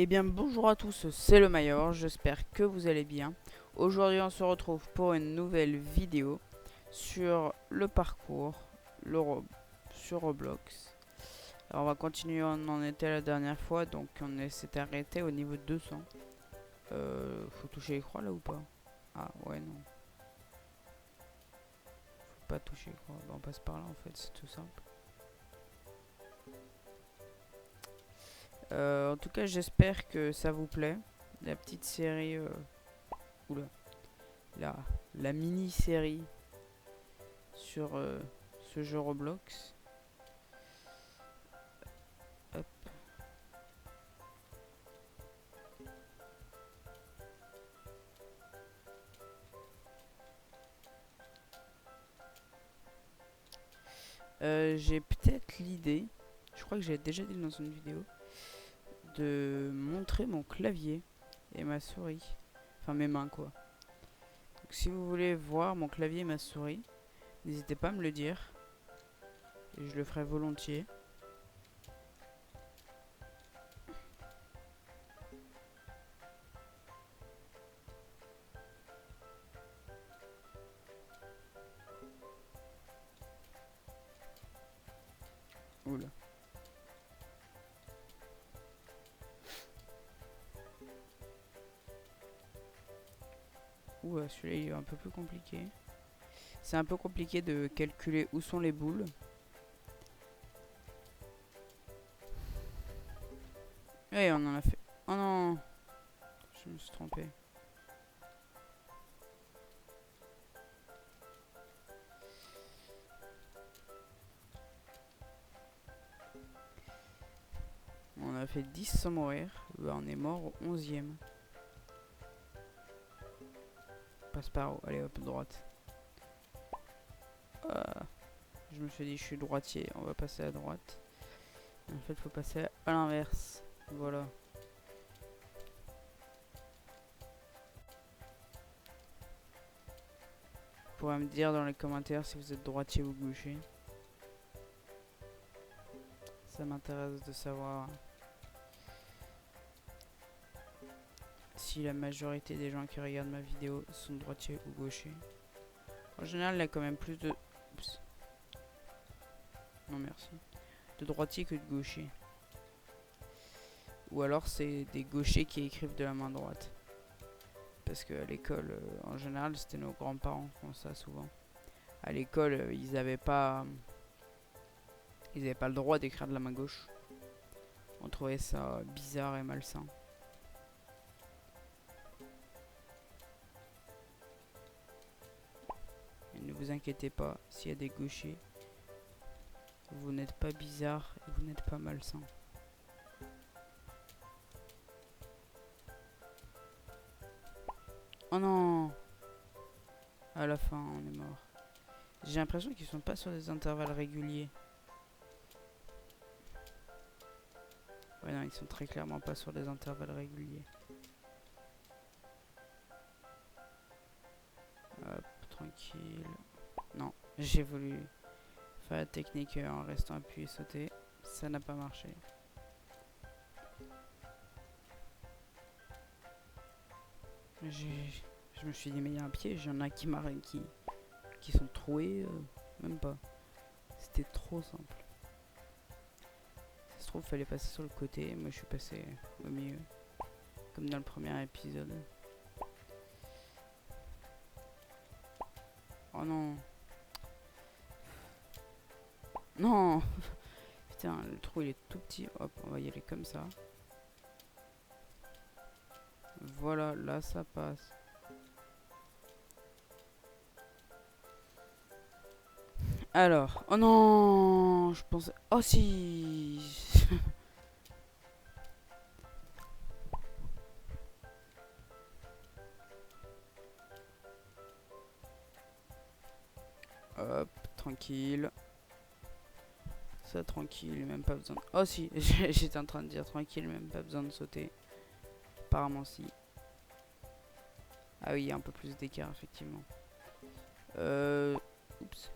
Eh bien bonjour à tous, c'est le Mayor, j'espère que vous allez bien. Aujourd'hui on se retrouve pour une nouvelle vidéo sur le parcours sur Roblox. Alors on va continuer, on en était la dernière fois, donc s'est arrêté au niveau 200. Faut toucher les croix là ou pas? Ah ouais non, faut pas toucher les croix, bah, on passe par là en fait, c'est tout simple. En tout cas j'espère que ça vous plaît, la petite série... Oula. la, la mini-série sur ce jeu Roblox. Hop. J'ai peut-être l'idée, je crois que j'ai déjà dit dans une vidéo, de montrer mon clavier et ma souris. Enfin mes mains quoi. Donc, si vous voulez voir mon clavier et ma souris, n'hésitez pas à me le dire. Et je le ferai volontiers. Oula. Ouh, celui-là il est un peu plus compliqué. C'est un peu compliqué de calculer où sont les boules. Et on en a fait. Oh non, je me suis trompé. On a fait 10 sans mourir. Bah, on est mort au 11e. Passe par où? Allez hop, droite. Je me suis dit, je suis droitier, on va passer à droite. En fait, faut passer à l'inverse. Voilà. Vous pourrez me dire dans les commentaires si vous êtes droitier ou gaucher. Ça m'intéresse de savoir si la majorité des gens qui regardent ma vidéo sont droitiers ou gauchers. En général, il y a quand même plus de... Oups. Non, merci. De droitiers que de gauchers. Ou alors, c'est des gauchers qui écrivent de la main droite. Parce qu'à l'école, en général, c'était nos grands-parents qui font ça souvent. À l'école, ils n'avaient pas le droit d'écrire de la main gauche. On trouvait ça bizarre et malsain. Et ne vous inquiétez pas, s'il y a des gauchers, vous n'êtes pas bizarre et vous n'êtes pas malsain. Oh non! À la fin, on est mort. J'ai l'impression qu'ils sont pas sur des intervalles réguliers. Ouais, non, ils sont très clairement pas sur des intervalles réguliers. Hop, tranquille. Non, j'ai voulu faire la technique en restant appuyé et sauter. Ça n'a pas marché. Je me suis dit, mais il y a un piège, il y en a qui sont troués, même pas. C'était trop simple. Ça se trouve, fallait passer sur le côté, moi je suis passé au milieu. Comme dans le premier épisode. Oh non. Non. Putain, le trou il est tout petit. Hop, on va y aller comme ça. Voilà, là ça passe. Alors, oh non, je pensais... Oh si. Hop, tranquille. Ça, tranquille, même pas besoin de... Oh si, j'étais en train de dire tranquille, même pas besoin de sauter. Apparemment si. Ah oui, il y a un peu plus d'écart, effectivement. Oups.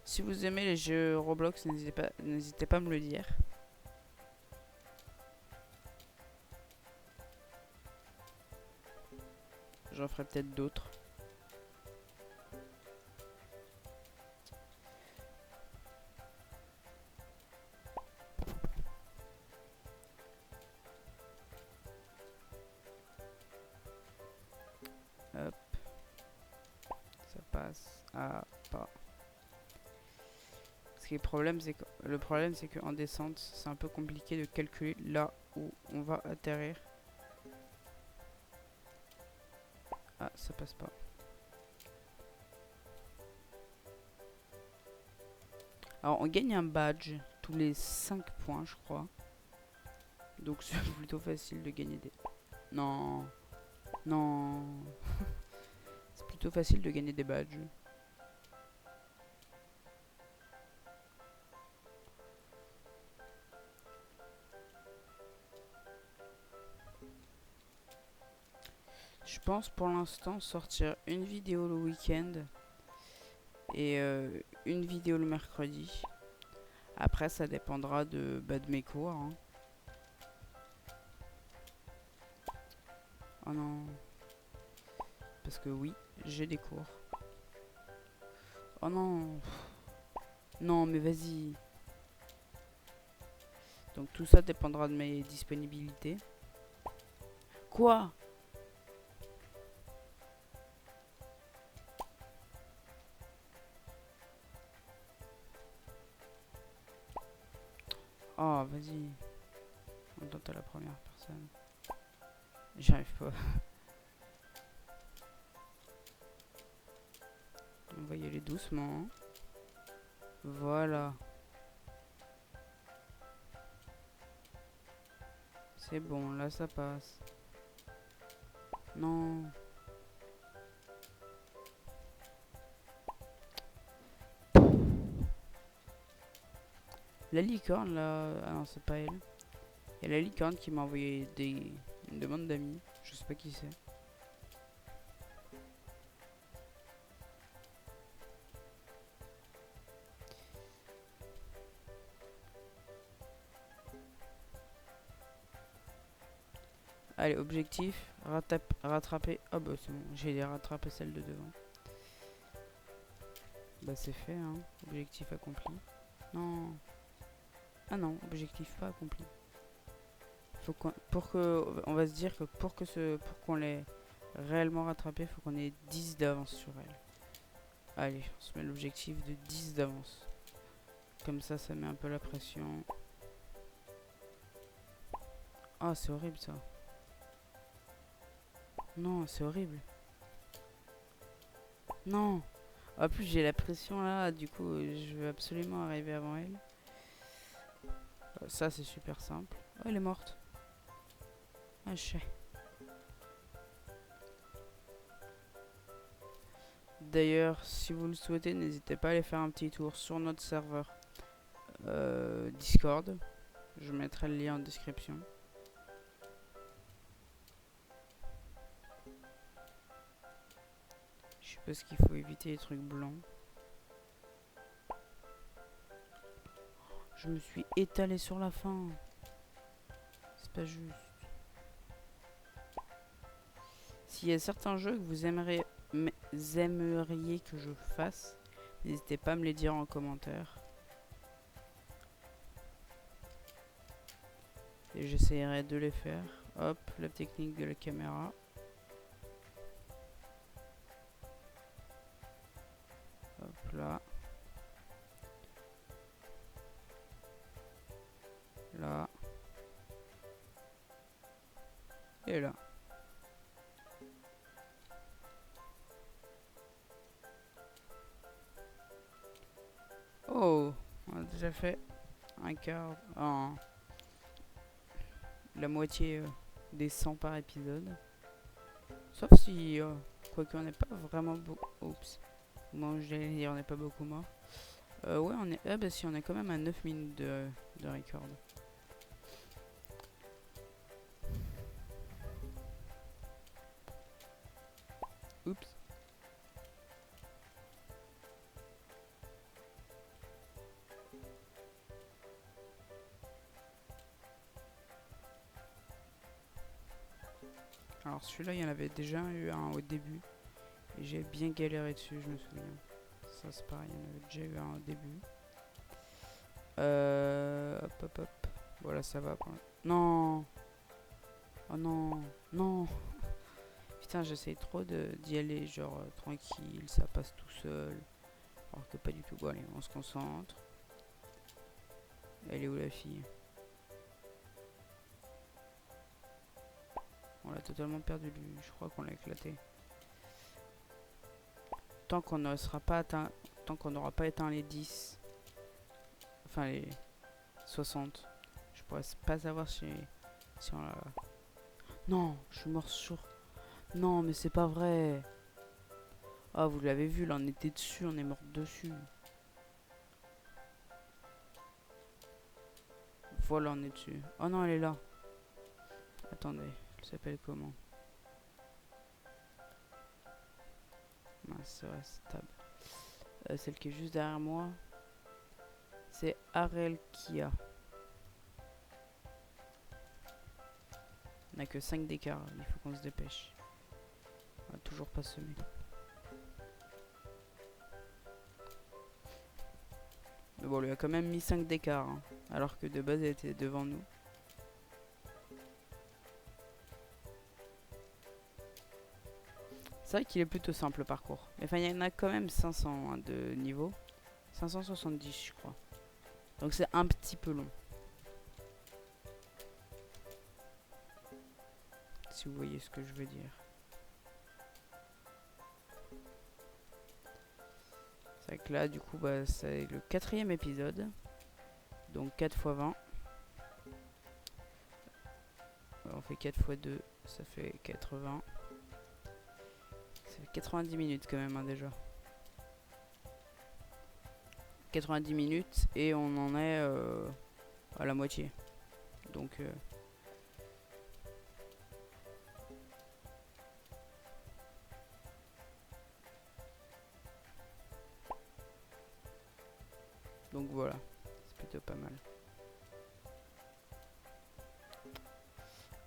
Si vous aimez les jeux Roblox, n'hésitez pas à me le dire. J'en ferai peut-être d'autres. Hop. Ça passe. Ah, pas. Le problème, c'est qu'en descente, c'est un peu compliqué de calculer là où on va atterrir. Ah, ça passe pas. Alors, on gagne un badge tous les 5 points, je crois. Donc, c'est plutôt facile de gagner des... Non. Non. C'est plutôt facile de gagner des badges. Je pense pour l'instant sortir une vidéo le week-end et une vidéo le mercredi. Après, ça dépendra de mes cours. Hein. Oh non. Parce que oui, j'ai des cours. Oh non. Non, mais vas-y. Donc tout ça dépendra de mes disponibilités. Quoi ? Oh, vas-y. On tente à la première personne. J'y arrive pas. On va y aller doucement. Voilà. C'est bon, là ça passe. Non. La licorne là... Ah non, c'est pas elle. Il y a la licorne qui m'a envoyé une demande d'amis. Je sais pas qui c'est. Allez, objectif, rattraper. Ah bah c'est bon, j'ai rattrapé celle de devant. Bah c'est fait, hein. Objectif accompli. Non. Ah non, objectif pas accompli. Faut qu'on, on va se dire que pour qu'on l'ait réellement rattrapé, faut qu'on ait 10 d'avance sur elle. Allez, on se met l'objectif de 10 d'avance. Comme ça met un peu la pression. Ah, c'est horrible ça. Non, c'est horrible. Non. En plus, j'ai la pression là, du coup, je veux absolument arriver avant elle. Ça, c'est super simple. Oh, elle est morte. Ah, je sais. D'ailleurs, si vous le souhaitez, n'hésitez pas à aller faire un petit tour sur notre serveur Discord. Je mettrai le lien en description. Je suppose qu'il faut éviter les trucs blancs. Je me suis étalé sur la fin. C'est pas juste. S'il y a certains jeux que vous aimeriez que je fasse, n'hésitez pas à me les dire en commentaire. Et j'essayerai de les faire. Hop, la technique de la caméra. Hop là. Là. Et là. Oh, on a déjà fait un quart, la moitié des 100 par épisode. Sauf si, quoique on n'est pas vraiment beaucoup. Oups. Moi, j'allais dire on n'est pas beaucoup mort. Ouais, on est. Ah bah si, on est quand même à 9 minutes de record. Oups. Alors celui-là, il y en avait déjà eu un au début. Et j'ai bien galéré dessus, je me souviens. Ça c'est pareil, il y en avait déjà eu un au début. Hop hop hop. Voilà, ça va. Non. Oh non. Non. Putain, j'essaye trop d'y aller, genre tranquille, ça passe tout seul. Alors que pas du tout. Bon, allez, on se concentre. Elle est où la fille? On l'a totalement perdu, lui. Je crois qu'on l'a éclaté. Tant qu'on ne sera pas atteint, tant qu'on n'aura pas éteint les 10, enfin les 60, je pourrais pas savoir si on l'a. Non, je suis mort sur. Non, mais c'est pas vrai. Ah, vous l'avez vu, là, on était dessus, on est mort dessus. Voilà, on est dessus. Oh non, elle est là. Attendez, elle s'appelle comment? Mince, c'est vrai, c'est Tab. Celle qui est juste derrière moi, c'est Arelkia. On n'a que 5 d'écart, il faut qu'on se dépêche. On va toujours pas semer. Mais bon, on lui a quand même mis 5 d'écart, hein, alors que de base elle était devant nous. C'est vrai qu'il est plutôt simple le parcours. Mais enfin, il y en a quand même 500 hein, de niveau. 570 je crois. Donc c'est un petit peu long. Si vous voyez ce que je veux dire. C'est vrai que là, du coup, bah, c'est le 4e épisode. Donc 4 x 20. On fait 4 x 2, ça fait 80. Ça fait 90 minutes quand même hein, déjà. 90 minutes et on en est à la moitié. Donc voilà, c'est plutôt pas mal.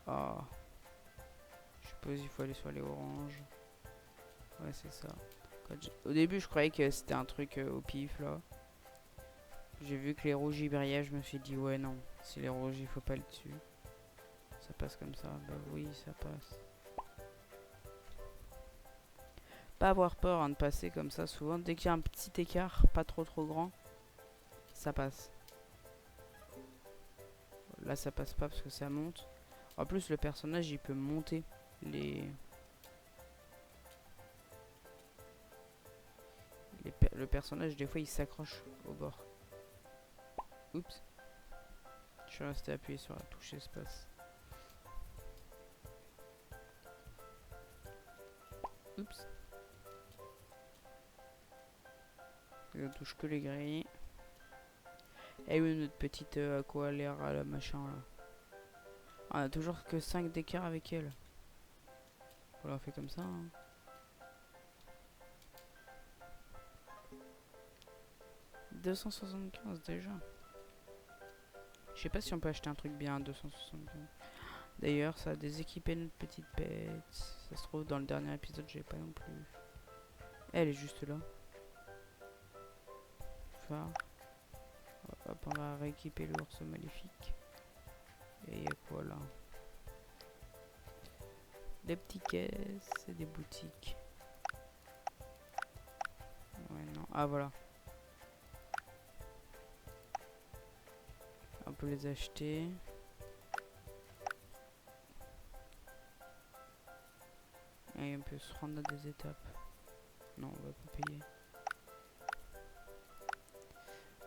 Ah, je suppose il faut aller sur les oranges. Ouais, c'est ça. Au début, je croyais que c'était un truc au pif là. J'ai vu que les rouges y brillaient, je me suis dit ouais non, si les rouges il faut pas le dessus. Ça passe comme ça, bah oui ça passe. Pas avoir peur hein, de passer comme ça souvent, dès qu'il y a un petit écart, pas trop grand, ça passe. Là ça passe pas parce que ça monte. En plus le personnage il peut monter le personnage des fois il s'accroche au bord. Oups. Je suis resté appuyé sur la touche espace. Oups. Et on touche que les grilles. Et oui, notre petite aqua l'air à la machin là. On a toujours que 5 d'écart avec elle. Voilà, on fait comme ça. Hein. « 275 déjà. Je sais pas si on peut acheter un truc bien à 275. D'ailleurs, ça a déséquipé notre petite bête. Ça se trouve dans le dernier épisode, j'ai pas non plus. Elle est juste là. Enfin, hop, on va rééquiper l'ours maléfique. Et il y a quoi là? Des petites caisses et des boutiques. Ouais, non. Ah, voilà. On peut les acheter. Et on peut se rendre à des étapes. Non, on va pas payer.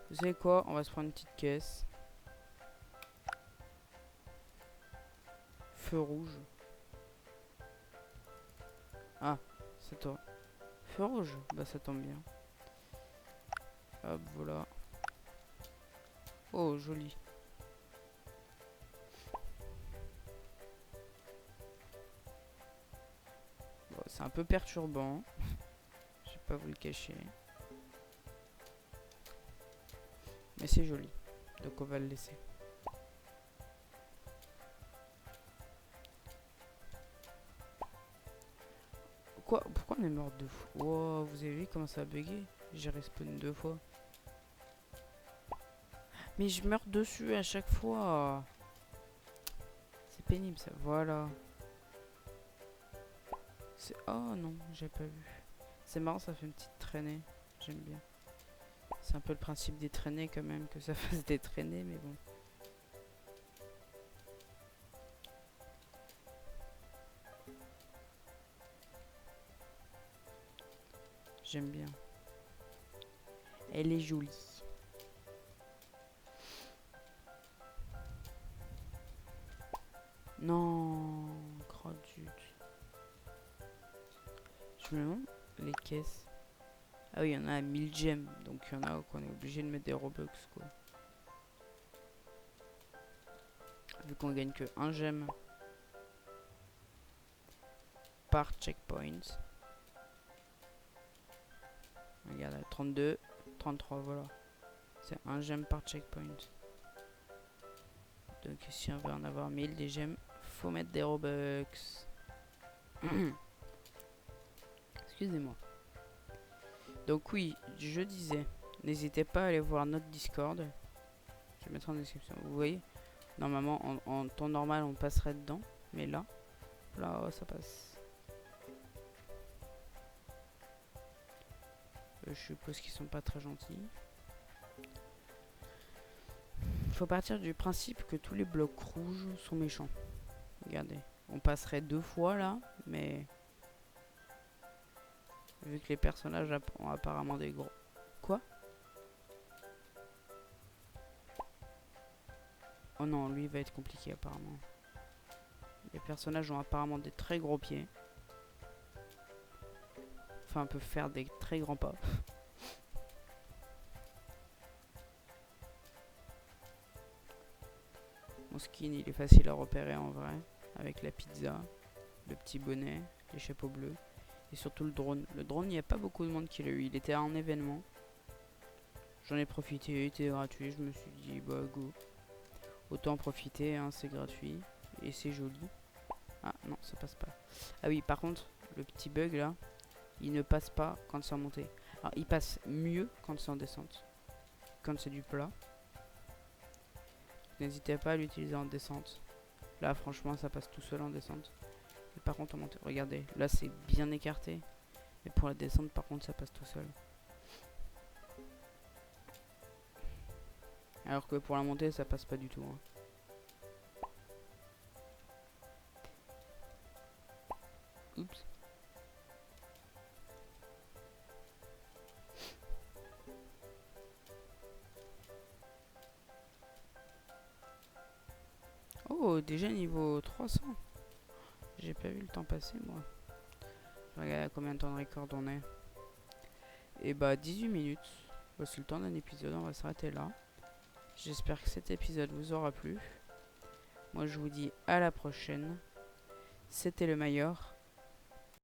Vous savez quoi? On va se prendre une petite caisse. Feu rouge. Ah, c'est toi. Feu rouge? Bah ça tombe bien. Hop, voilà. Oh, joli. Bon, c'est un peu perturbant. Je vais pas vous le cacher. Mais c'est joli. Donc on va le laisser. Pourquoi on est mort 2 fois? Wow, vous avez vu comment ça a bugué? J'ai respawn 2 fois. Mais je meurs dessus à chaque fois. C'est pénible ça. Voilà. Oh non, j'ai pas vu. C'est marrant, ça fait une petite traînée. J'aime bien. C'est un peu le principe des traînées quand même, que ça fasse des traînées, mais bon. J'aime bien. Elle est jolie. Non, crotte-jute. Je me demande les caisses. Ah oui, il y en a à 1000 gemmes, donc il y en a qu'on est obligé de mettre des Robux, quoi. Vu qu'on gagne que 1 gemme par checkpoint. Regarde, 32, 33, voilà. C'est 1 gemme par checkpoint. Donc si on veut en avoir 1000 des gemmes, faut mettre des Robux. Excusez-moi. Donc oui, je disais, n'hésitez pas à aller voir notre Discord. Je vais mettre en description. Vous voyez, normalement en temps normal on passerait dedans, mais là ça passe. Je suppose qu'ils sont pas très gentils. Faut partir du principe que tous les blocs rouges sont méchants. Regardez, on passerait 2 fois là, mais vu que les personnages ont apparemment des gros... Quoi? Oh non, lui il va être compliqué apparemment. Les personnages ont apparemment des très gros pieds. Enfin, peuvent faire des très grands pas. Mon skin il est facile à repérer en vrai. Avec la pizza, le petit bonnet, les chapeaux bleus. Et surtout le drone. Le drone, il n'y a pas beaucoup de monde qui l'a eu. Il était en événement. J'en ai profité, il était gratuit. Je me suis dit, bah go. Autant en profiter, hein, c'est gratuit. Et c'est joli. Ah non, ça passe pas. Ah oui, par contre, le petit bug là, il ne passe pas quand c'est en montée. Alors, il passe mieux quand c'est en descente. Quand c'est du plat. N'hésitez pas à l'utiliser en descente. Là, franchement, ça passe tout seul en descente. Et par contre, en montée, regardez, là c'est bien écarté. Mais pour la descente, par contre, ça passe tout seul. Alors que pour la montée, ça passe pas du tout. Hein. Oups. Oh, déjà niveau 300. J'ai pas vu le temps passer, moi. Je regarde à combien de temps de record on est. Et bah, 18 minutes. C'est le temps d'un épisode, on va s'arrêter là. J'espère que cet épisode vous aura plu. Moi, je vous dis à la prochaine. C'était le Mayor.